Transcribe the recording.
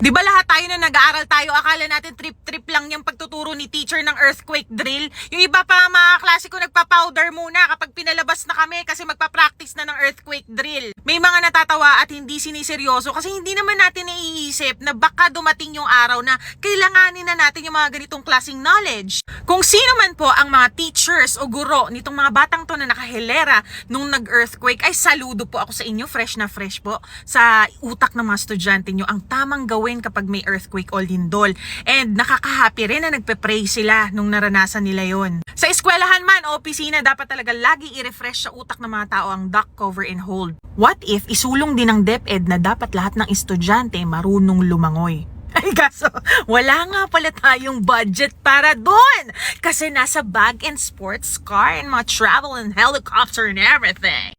Di ba lahat tayo na nag-aaral tayo, akala natin trip-trip lang yung pagtuturo ni teacher ng earthquake drill. Yung iba pa mga klase ko nagpa-powder muna kapag pinalabas na kami kasi magpa-practice na ng earthquake drill. May mga natatawa at hindi siniseryoso kasi hindi naman natin naiisip na baka dumating yung araw na kailanganin na natin yung mga ganitong klaseng knowledge. Kung sino man po ang mga teachers o guro nitong mga batang to na nakahilera nung nag-earthquake, ay saludo po ako sa inyo, fresh na fresh po sa utak ng mga estudyante nyo ang tamang gawin kapag may earthquake o lindol. And nakaka-happy rin na nagpe-pray sila nung naranasan nila yon. Sa eskwelahan man o opisina, dapat talaga lagi i-refresh sa utak ng mga tao ang duck, cover, and hold. What if isulong din ng DepEd na dapat lahat ng estudyante marunong lumangoy? Ay kaso, wala nga pala tayong budget para doon. Kasi nasa bag and sports car and mga travel and helicopter and everything.